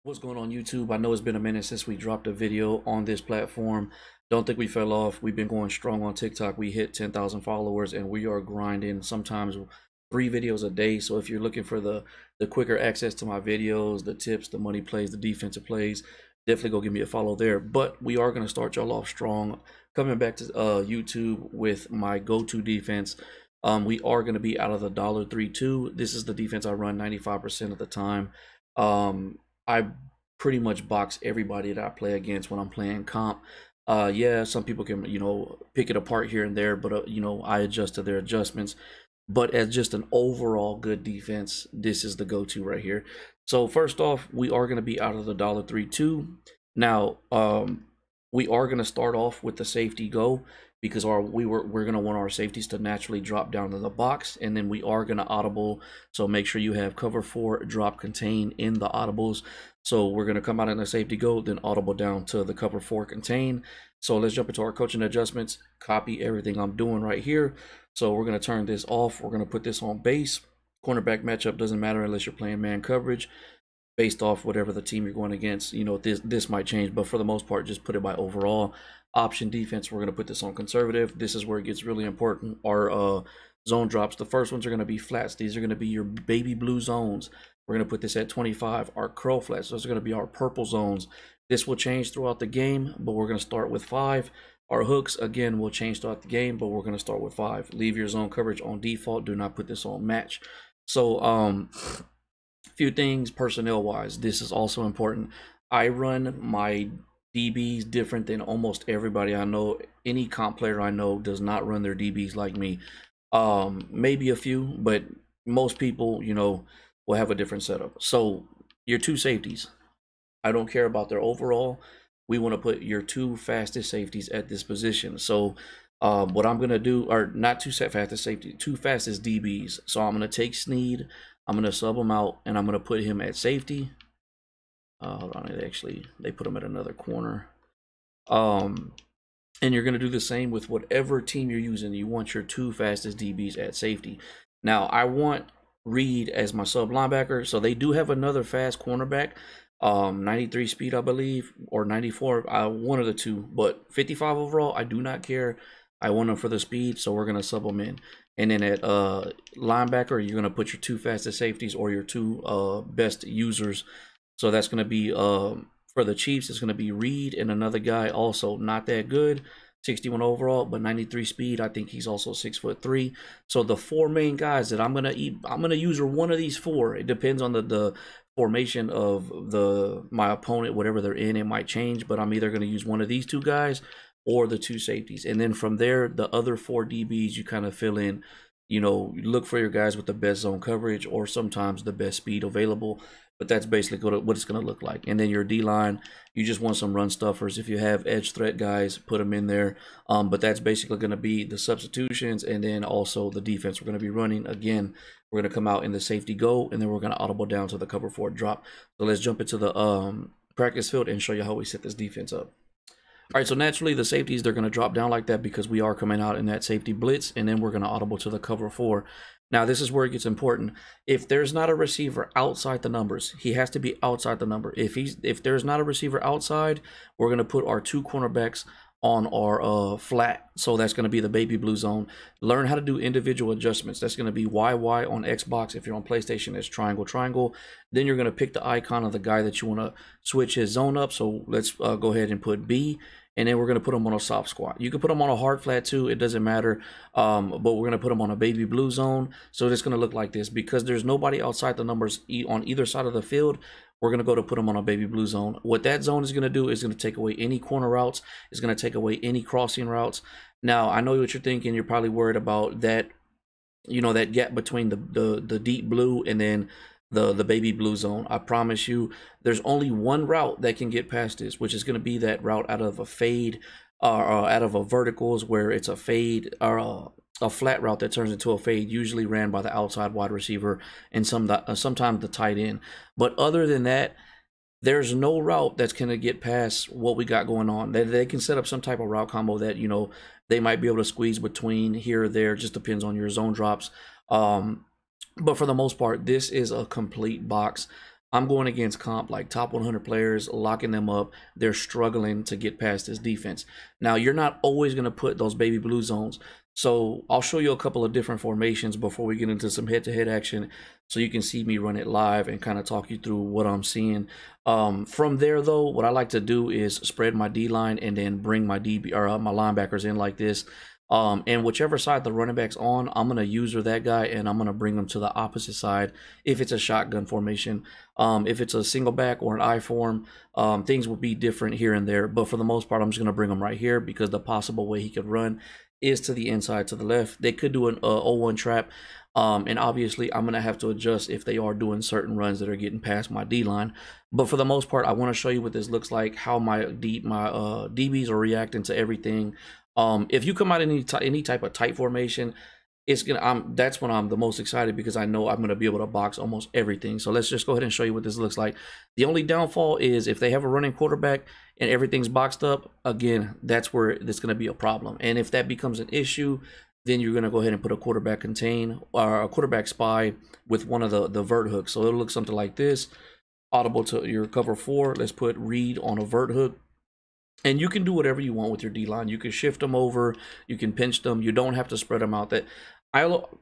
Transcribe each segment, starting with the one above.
What's going on YouTube? I know it's been a minute since we dropped a video on this platform. Don't think we fell off. We've been going strong on TikTok. We hit 10,000 followers and we are grinding sometimes 3 videos a day. So if you're looking for the quicker access to my videos, the tips, the money plays, the defensive plays, definitely go give me a follow there. But we are going to start y'all off strong. Coming back to YouTube with my go-to defense. We are going to be out of the $3.2. This is the defense I run 95% of the time. I pretty much box everybody that I play against when I'm playing comp. Yeah, some people can, pick it apart here and there, but, I adjust to their adjustments. But as just an overall good defense, this is the go-to right here. So first off, we are going to be out of the $3.2. Now, we are going to start off with the safety go because we're going to want our safeties to naturally drop down to the box, and then we are going to audible. So make sure you have cover 4, drop, contain in the audibles. So we're going to come out in the safety go, then audible down to the cover 4, contain. So let's jump into our coaching adjustments. Copy everything I'm doing right here. So we're going to turn this off. We're going to put this on base. Cornerback matchup doesn't matter unless you're playing man coverage. Based off whatever the team you're going against, this might change, but for the most part, just put it by overall. Option defense, we're going to put this on conservative. This is where it gets really important. Our zone drops, the first ones are going to be flats. These are going to be your baby blue zones. We're going to put this at 25. Our curl flats, those are going to be our purple zones. This will change throughout the game, but we're going to start with 5. Our hooks, again, will change throughout the game, but we're going to start with 5. Leave your zone coverage on default. Do not put this on match. So, few things personnel wise, this is also important. I run my DBs different than almost everybody I know. Any comp player I know does not run their DBs like me. Maybe a few, but most people, will have a different setup. So your 2 safeties, I don't care about their overall. We want to put your 2 fastest safeties at this position. So what I'm going to do, or not 2 fastest safety, 2 fastest DBs. So I'm going to take Snead, I'm going to sub him out, and I'm going to put him at safety. Hold on, they put him at another corner. And you're going to do the same with whatever team you're using. You want your 2 fastest DBs at safety. Now, I want Reed as my sub linebacker. So they do have another fast cornerback, 93 speed, I believe, or 94. One of the two, but 55 overall, I do not care. I want him for the speed, so we're going to sub him in. And then at linebacker, you're going to put your 2 fastest safeties or your 2 best users. So that's going to be, for the Chiefs, it's going to be Reed and another guy also not that good. 61 overall, but 93 speed. I think he's also 6'3". So the 4 main guys that I'm going to use are one of these 4. It depends on the formation of my opponent, whatever they're in. It might change, but I'm either going to use one of these 2 guys or the 2 safeties. And then from there, the other 4 DBs, you kind of fill in, look for your guys with the best zone coverage or sometimes the best speed available. But that's basically what it's going to look like. And then your D-line, you just want some run stuffers. If you have edge threat guys, put them in there. But that's basically going to be the substitutions and then also the defense we're going to be running. Again, we're going to come out in the safety go, and then we're going to audible down to the cover 4 drop. So let's jump into the practice field and show you how we set this defense up. All right, so naturally the safeties, they're going to drop down like that because we are coming out in that safety blitz, and then we're going to audible to the cover 4. Now, this is where it gets important. If there's not a receiver outside the numbers, he has to be outside the number. If there's not a receiver outside, we're going to put our 2 cornerbacks on our flat. So that's going to be the baby blue zone. Learn how to do individual adjustments. That's going to be YY on Xbox. If you're on PlayStation, it's triangle, triangle. Then you're going to pick the icon of the guy that you want to switch his zone up. So let's go ahead and put B. And then we're going to put them on a soft squat. You can put them on a hard flat too. It doesn't matter. But we're going to put them on a baby blue zone. So it's going to look like this. Because there's nobody outside the numbers on either side of the field, we're going to go to put them on a baby blue zone. What that zone is going to do is going to take away any corner routes. It's going to take away any crossing routes. Now, I know what you're thinking. You're probably worried about that, that gap between the deep blue and then the baby blue zone. I promise you, there's only one route that can get past this, which is going to be that route out of a fade or out of a verticals where it's a fade or a flat route that turns into a fade, usually ran by the outside wide receiver and sometimes the tight end. But other than that, there's no route that's going to get past what we got going on. They can set up some type of route combo that, they might be able to squeeze between here or there. Just depends on your zone drops. But for the most part, this is a complete box. I'm going against comp like top 100 players, locking them up. They're struggling to get past this defense. Now, you're not always going to put those baby blue zones. So I'll show you a couple of different formations before we get into some head-to-head action, so you can see me run it live and kind of talk you through what I'm seeing. From there, though, what I like to do is spread my D-line and then bring my DB or my linebackers in like this. And whichever side the running back's on, I'm going to user that guy and I'm going to bring them to the opposite side if it's a shotgun formation. If it's a single back or an I form, things will be different here and there. But for the most part, I'm just going to bring him right here because the possible way he could run is to the inside to the left. They could do an 0-1 trap. And obviously, I'm going to have to adjust if they are doing certain runs that are getting past my D-line. But for the most part, I want to show you what this looks like, how my DBs are reacting to everything. If you come out in any type of tight formation, that's when I'm the most excited because I know I'm gonna be able to box almost everything. So let's just go ahead and show you what this looks like. The only downfall is if they have a running quarterback and everything's boxed up, again, that's where it's gonna be a problem. And if that becomes an issue, then you're gonna go ahead and put a quarterback contain or a quarterback spy with one of the vert hooks. So it'll look something like this. Audible to your cover 4. Let's put read on a vert hook. And you can do whatever you want with your D-line. You can shift them over. You can pinch them. You don't have to spread them out. The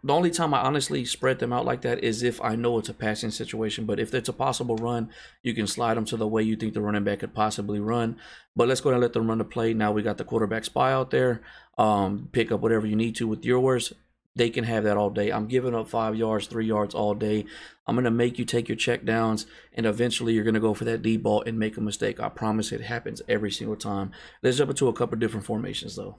only time I honestly spread them out like that is if I know it's a passing situation. But if it's a possible run, you can slide them to the way you think the running back could possibly run. But let's go ahead and let them run the play. Now we got the quarterback spy out there. Pick up whatever you need to with yours. They can have that all day. I'm giving up 5 yards, 3 yards all day. I'm going to make you take your check downs, and eventually you're going to go for that deep ball and make a mistake. I promise it happens every single time. Let's jump into a couple different formations, though.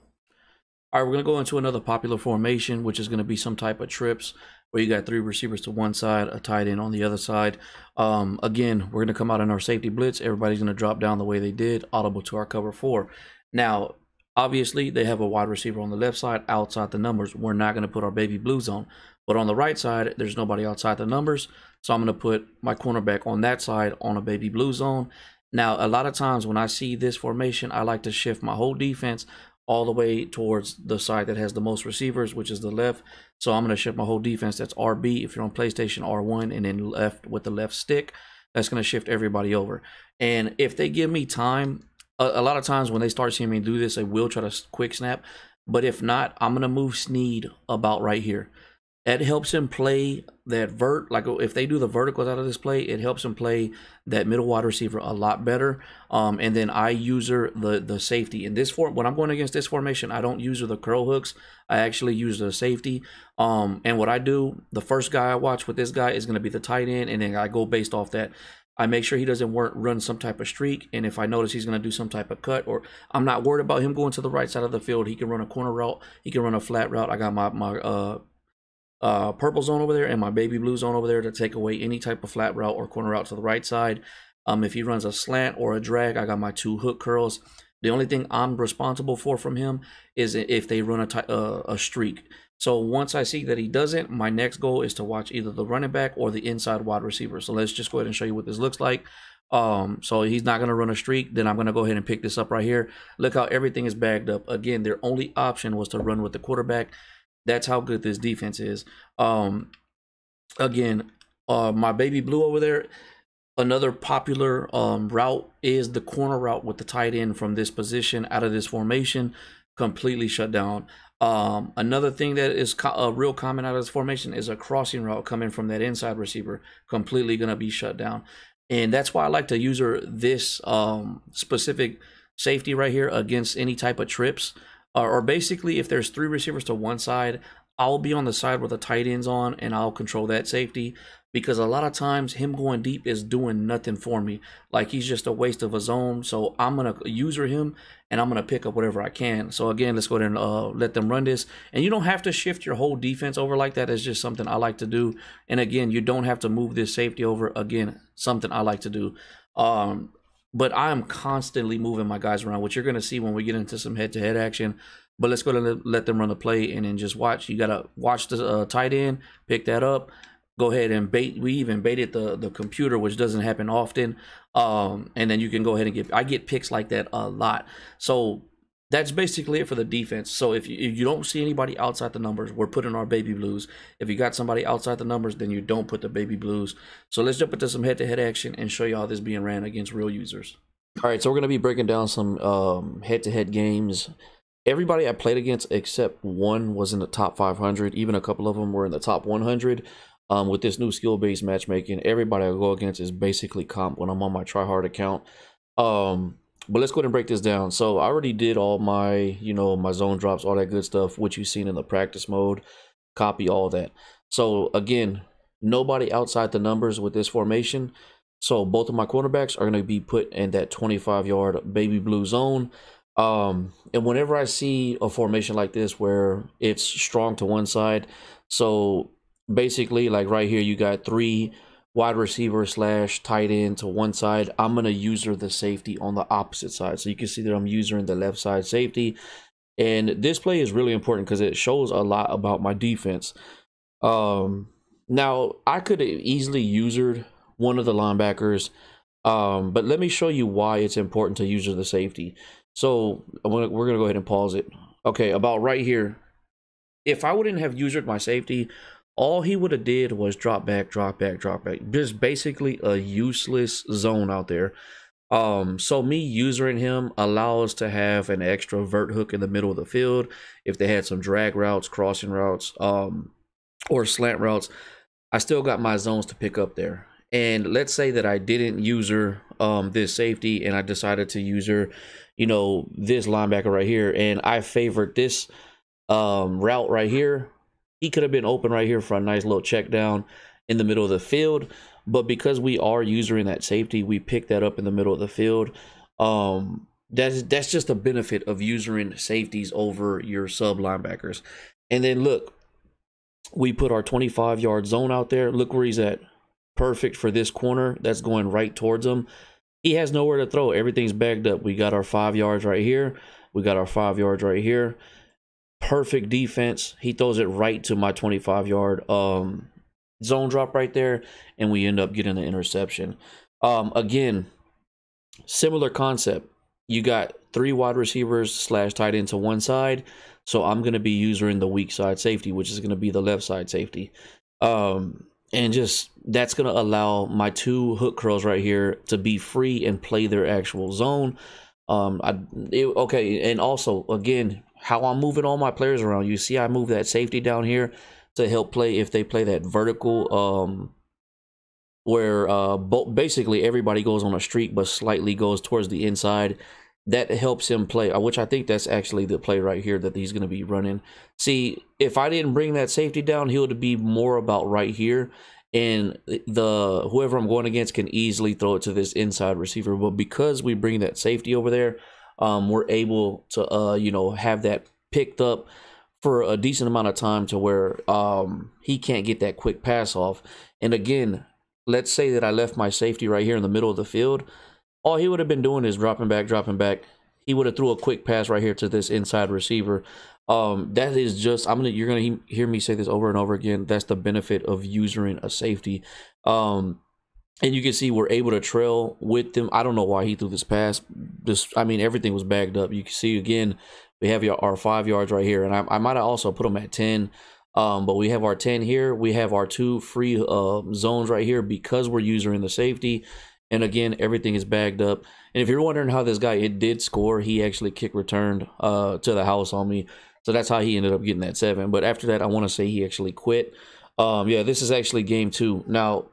All right, we're going to go into another popular formation, which is going to be some type of trips where you got 3 receivers to one side, a tight end on the other side. Again, we're going to come out in our safety blitz. Everybody's going to drop down the way they did, audible to our cover 4. Now, obviously, they have a wide receiver on the left side outside the numbers. We're not going to put our baby blue zone. But on the right side, there's nobody outside the numbers. So I'm going to put my cornerback on that side on a baby blue zone. Now, a lot of times when I see this formation, I like to shift my whole defense all the way towards the side that has the most receivers, which is the left. So I'm going to shift my whole defense. That's RB. If you're on PlayStation, R1, and then left with the left stick. That's going to shift everybody over. And if they give me time, a lot of times when they start seeing me do this, they will try to quick snap. But if not, I'm going to move Snead about right here. That helps him play that vert. Like if they do the verticals out of this play, it helps him play that middle wide receiver a lot better. And then I user the safety. In this form, when I'm going against this formation, I don't use the curl hooks. I actually use the safety. And what I do, the first guy I watch with this guy is going to be the tight end. And then I go based off that. I make sure he doesn't run some type of streak, and if I notice he's going to do some type of cut, or I'm not worried about him going to the right side of the field, he can run a corner route, he can run a flat route. I got my purple zone over there and my baby blue zone over there to take away any type of flat route or corner route to the right side. If he runs a slant or a drag, I got my 2 hook curls. The only thing I'm responsible for from him is if they run a streak. So once I see that he doesn't, my next goal is to watch either the running back or the inside wide receiver. So let's just go ahead and show you what this looks like. So he's not going to run a streak. Then I'm going to go ahead and pick this up right here. Look how everything is bagged up. Again, their only option was to run with the quarterback. That's how good this defense is. Again, my baby blue over there, another popular route is the corner route with the tight end from this position out of this formation, completely shut down. Another thing that is a real common out of this formation is a crossing route coming from that inside receiver, completely going to be shut down. And that's why I like to use this specific safety right here against any type of trips. Or basically, if there's 3 receivers to one side, I'll be on the side where the tight end's on, and I'll control that safety. Because a lot of times, him going deep is doing nothing for me. Like, he's just a waste of a zone. So I'm going to user him, and I'm going to pick up whatever I can. So again, let's go ahead and let them run this. And you don't have to shift your whole defense over like that. It's just something I like to do. And again, you don't have to move this safety over. Again, something I like to do. But I am constantly moving my guys around, which you're going to see when we get into some head-to-head action. But let's go ahead and let them run the play and then just watch. You got to watch the tight end, pick that up. Go ahead and bait. We even baited the computer, which doesn't happen often. And then you can go ahead and I get picks like that a lot. So That's basically it for the defense. So if you don't see anybody outside the numbers, we're putting our baby blues. If you got somebody outside the numbers, then you don't put the baby blues. So let's jump into some head-to-head action and show you how this is being ran against real users. All right, so we're going to be breaking down some head-to-head games. Everybody I played against except one was in the top 500. Even a couple of them were in the top 100. With this new skill-based matchmaking, everybody I go against is basically comp when I'm on my tryhard account. But let's go ahead and break this down. So I already did all my, my zone drops, all that good stuff, which you've seen in the practice mode. Copy all that. So again, nobody outside the numbers with this formation. So both of my quarterbacks are going to be put in that 25-yard baby blue zone. And whenever I see a formation like this where it's strong to one side, so basically like right here, you got 3 wide receiver / tight end to one side. I'm going to user the safety on the opposite side. So you can see that I'm using the left side safety. And this play is really important because it shows a lot about my defense. Now, I could have easily usered one of the linebackers. But let me show you why it's important to user the safety. So we're going to go ahead and pause it. Okay, about right here. If I wouldn't have usered my safety, all he would have did was drop back, drop back, drop back. Just basically a useless zone out there. So me using him allows to have an extra vert hook in the middle of the field. If they had some drag routes, crossing routes, or slant routes, I still got my zones to pick up there. And let's say that I didn't user this safety and I decided to user, this linebacker right here, and I favored this route right here. He could have been open right here for a nice little check down in the middle of the field. But because we are using that safety, we pick that up in the middle of the field. That's just a benefit of using safeties over your sub linebackers. And then look, we put our 25-yard zone out there. Look where he's at. Perfect for this corner that's going right towards him. He has nowhere to throw. Everything's bagged up. We got our 5 yards right here. We got our 5 yards right here. Perfect defense. He throws it right to my 25-yard zone drop right there, and we end up getting the interception. Again, similar concept. You got 3 wide receivers / tight end to one side, so I'm going to be using the weak side safety, which is going to be the left side safety. And just that's going to allow my 2 hook curls right here to be free and play their actual zone. Okay, and also again, how I'm moving all my players around. You see I move that safety down here to help play if they play that vertical where basically everybody goes on a streak but slightly goes towards the inside. That helps him play, which I think that's actually the play right here that he's going to be running. See, if I didn't bring that safety down, he would be more about right here, and whoever I'm going against can easily throw it to this inside receiver. But because we bring that safety over there, we're able to have that picked up for a decent amount of time to where he can't get that quick pass off. And again, let's say that I left my safety right here in the middle of the field. All he would have been doing is dropping back. He would have threw a quick pass right here to this inside receiver. That is just, you're gonna hear me say this over and over again. That's the benefit of using a safety. And you can see we're able to trail with them. I don't know why he threw this pass. Everything was bagged up. You can see again, we have our 5 yards right here, and I might have also put them at 10. But we have our 10 here. We have our 2 free zones right here because we're using the safety. And again, everything is bagged up. And if you're wondering how this guy did score, he actually kick returned to the house on me. So that's how he ended up getting that 7. But after that, I want to say he actually quit. Yeah, this is actually game 2. Now,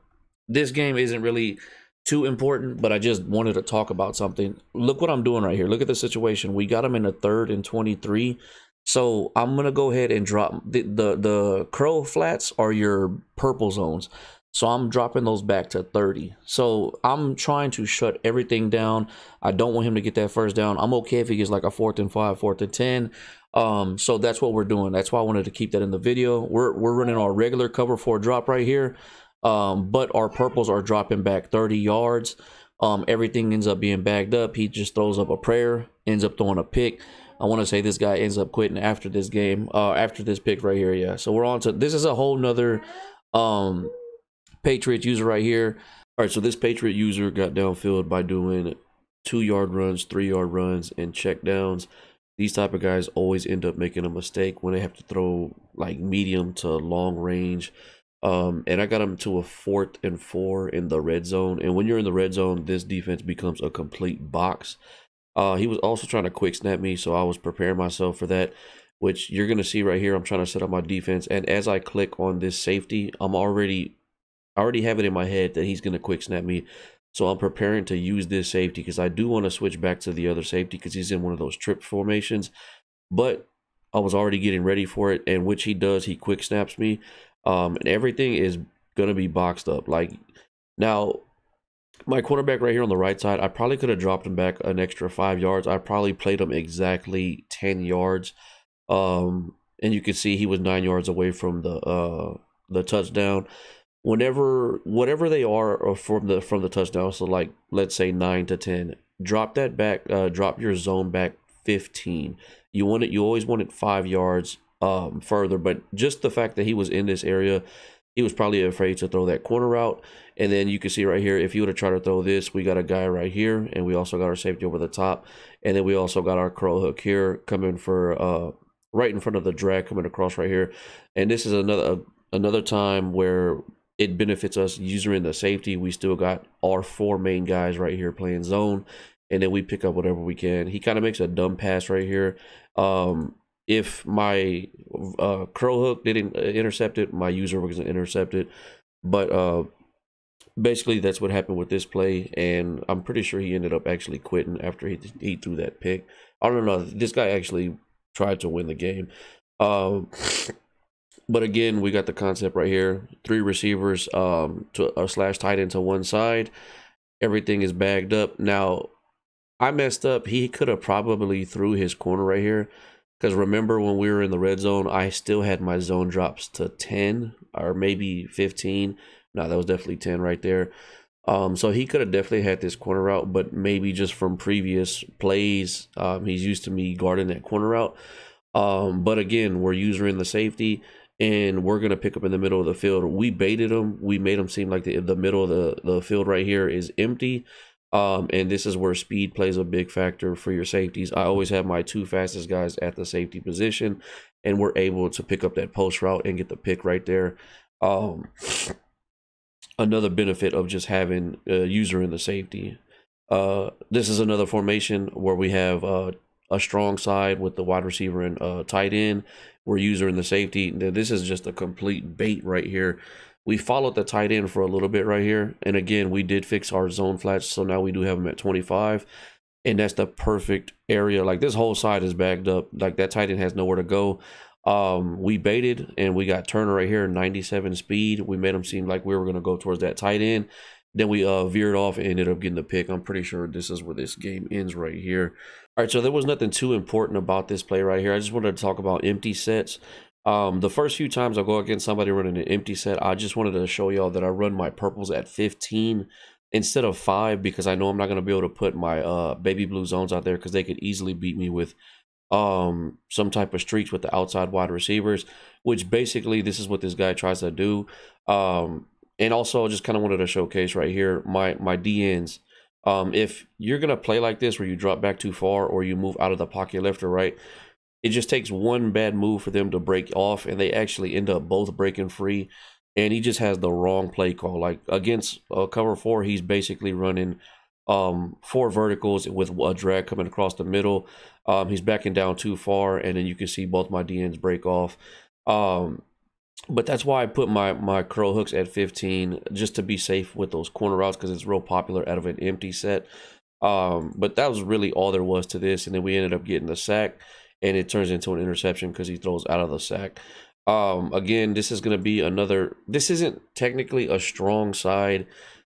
this game isn't really too important, but I just wanted to talk about something. Look what I'm doing right here. Look at the situation. We got him in the 3rd and 23. So I'm going to go ahead and drop the curl flats are your purple zones. So I'm dropping those back to 30. So I'm trying to shut everything down. I don't want him to get that first down. I'm okay if he gets like a 4th and 5, 4th and 10. So that's what we're doing. That's why I wanted to keep that in the video. We're running our regular cover 4 drop right here. But our purples are dropping back 30 yards. Everything ends up being bagged up. He just throws up a prayer, ends up throwing a pick. I want to say this guy ends up quitting after this game, after this pick right here. Yeah. So we're on to, this is a whole nother, Patriot user right here. All right, so this Patriot user got downfield by doing 2-yard runs, 3-yard runs, and check downs. These type of guys always end up making a mistake when they have to throw like medium to long range. And I got him to a 4th and 4 in the red zone. And when you're in the red zone, this defense becomes a complete box. He was also trying to quick snap me, so I was preparing myself for that, which you're going to see right here. I'm trying to set up my defense. And as I click on this safety, I already have it in my head that he's going to quick snap me. So I'm preparing to use this safety because I do want to switch back to the other safety because he's in one of those trip formations. But I was already getting ready for it, and which he does, he quick snaps me. And everything is going to be boxed up. Like, now, my quarterback right here on the right side, I probably could have dropped him back an extra 5 yards. I probably played him exactly 10 yards. And you can see he was 9 yards away from the touchdown. Whatever they are from the touchdown, so like let's say 9 to 10, drop that back, drop your zone back 15. You always want it 5 yards further, but just the fact that he was in this area, he was probably afraid to throw that corner route. And then you can see right here, if you would have tried to throw this, we got a guy right here, and we also got our safety over the top, and then we also got our crow hook here coming for right in front of the drag coming across right here. And this is another time where it benefits us using the safety. We still got our 4 main guys right here playing zone, and then we pick up whatever we can. He kind of makes a dumb pass right here. If my crow hook didn't intercept it, my user was going to intercept it. But basically, that's what happened with this play, and I'm pretty sure he ended up actually quitting after he threw that pick. I don't know. This guy actually tried to win the game. But again, we got the concept right here. 3 receivers to slash tight end to one side. Everything is bagged up. Now, I messed up. He could have probably threw his corner right here. Because remember when we were in the red zone, I still had my zone drops to 10 or maybe 15. No, that was definitely 10 right there. So he could have definitely had this corner route, but maybe just from previous plays, he's used to me guarding that corner route. But again, we're using the safety, and we're going to pick up in the middle of the field. We baited him. We made him seem like the middle of the field right here is empty. And this is where speed plays a big factor for your safeties. I always have my 2 fastest guys at the safety position, and we're able to pick up that post route and get the pick right there. Another benefit of just having a user in the safety. This is another formation where we have a strong side with the wide receiver and tight end. We're user in the safety. This is just a complete bait right here. We followed the tight end for a little bit right here. And again, we did fix our zone flats. So now we do have them at 25. And that's the perfect area. Like, this whole side is bagged up. Like, that tight end has nowhere to go. We baited, and we got Turner right here, 97 speed. We made him seem like we were going to go towards that tight end. Then we veered off and ended up getting the pick. I'm pretty sure this is where this game ends right here. All right, so there was nothing too important about this play right here. I just wanted to talk about empty sets. The first few times I go against somebody running an empty set, I just wanted to show y'all that I run my purples at 15 instead of 5 because I know I'm not going to be able to put my baby blue zones out there because they could easily beat me with some type of streaks with the outside wide receivers, which basically this is what this guy tries to do. And also just kind of wanted to showcase right here my DNs. If you're going to play like this where you drop back too far or you move out of the pocket left or right, it just takes one bad move for them to break off, and they actually end up both breaking free. And he just has the wrong play call. Like against cover 4, he's basically running 4 verticals with a drag coming across the middle. He's backing down too far, and then you can see both my DNs break off. But that's why I put my crow hooks at 15 just to be safe with those corner routes because it's real popular out of an empty set. But that was really all there was to this, and then we ended up getting the sack. And it turns into an interception because he throws out of the sack. Again, this is going to be another. This isn't technically a strong side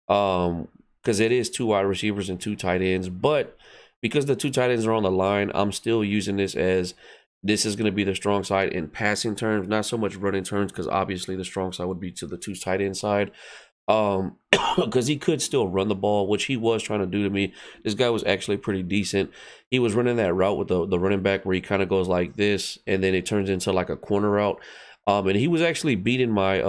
because it is 2 wide receivers and 2 tight ends. But because the 2 tight ends are on the line, I'm still using this as this is going to be the strong side in passing terms, not so much running terms, because obviously the strong side would be to the 2 tight end side. Because he could still run the ball, which he was trying to do to me. This guy was actually pretty decent. He was running that route with the running back where he kind of goes like this, and then it turns into like a corner route. And he was actually beating my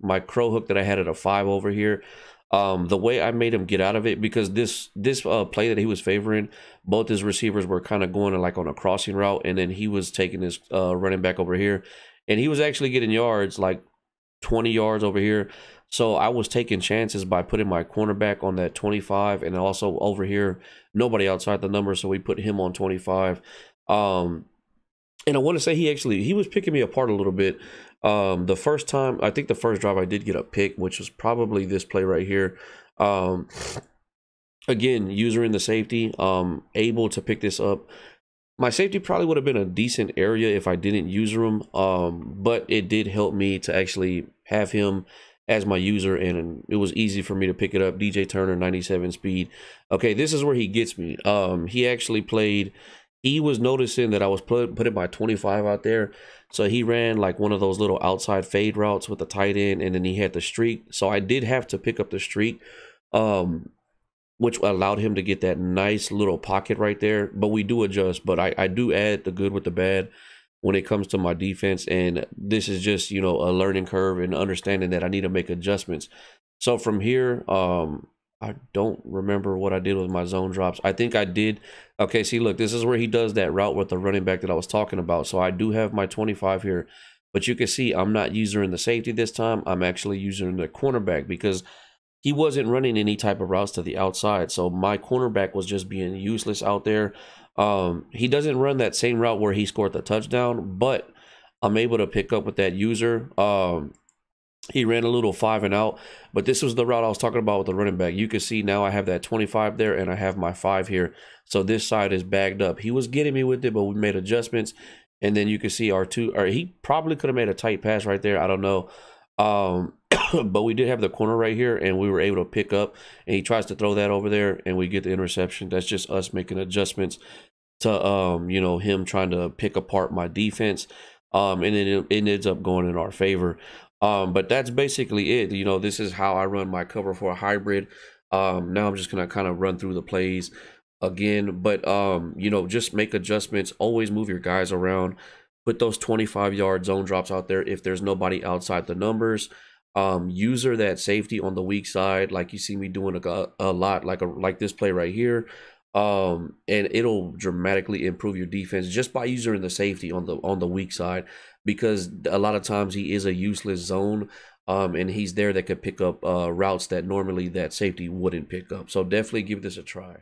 my crow hook that I had at a 5 over here. The way I made him get out of it, because this play that he was favoring, both his receivers were kind of going like on a crossing route, and then he was taking his running back over here, and he was actually getting yards like 20 yards over here. So I was taking chances by putting my cornerback on that 25, and also over here, nobody outside the number, so we put him on 25. And I want to say he was picking me apart a little bit. The first time, I think the first drive I did get a pick, which was probably this play right here. Again, user in the safety, able to pick this up. My safety probably would have been a decent area if I didn't user him, but it did help me to actually have him as my user, and it was easy for me to pick it up. DJ Turner, 97 speed. Okay, this is where he gets me. He actually played, he was noticing that I was putting my 25 out there, so he ran like one of those little outside fade routes with the tight end, and then he had the streak. So I did have to pick up the streak, which allowed him to get that nice little pocket right there. But we do adjust, but I do add the good with the bad when it comes to my defense, and this is just, you know, a learning curve and understanding that I need to make adjustments. So from here, I don't remember what I did with my zone drops. I think I did. Okay, see, look, this is where he does that route with the running back that I was talking about. So I do have my 25 here, but you can see I'm not using the safety this time. I'm actually using the cornerback because he wasn't running any type of routes to the outside. So my cornerback was just being useless out there. He doesn't run that same route where he scored the touchdown, but I'm able to pick up with that user. He ran a little 5 and out, but this was the route I was talking about with the running back. You can see now I have that 25 there, and I have my 5 here. So this side is bagged up. He was getting me with it, but we made adjustments. And then you can see our two, or he probably could have made a tight pass right there. I don't know. But we did have the corner right here, and we were able to pick up, and he tries to throw that over there, and we get the interception. That's just us making adjustments to, you know, him trying to pick apart my defense. And then it ends up going in our favor. But that's basically it. You know, this is how I run my cover for a hybrid. Now I'm just gonna kind of run through the plays again, but you know, just make adjustments. Always move your guys around. Put those 25-yard zone drops out there if there's nobody outside the numbers. User that safety on the weak side, like you see me doing a lot, like this play right here. And it'll dramatically improve your defense just by using the safety on the weak side, because a lot of times he is a useless zone, and he's there that could pick up routes that normally that safety wouldn't pick up. So definitely give this a try.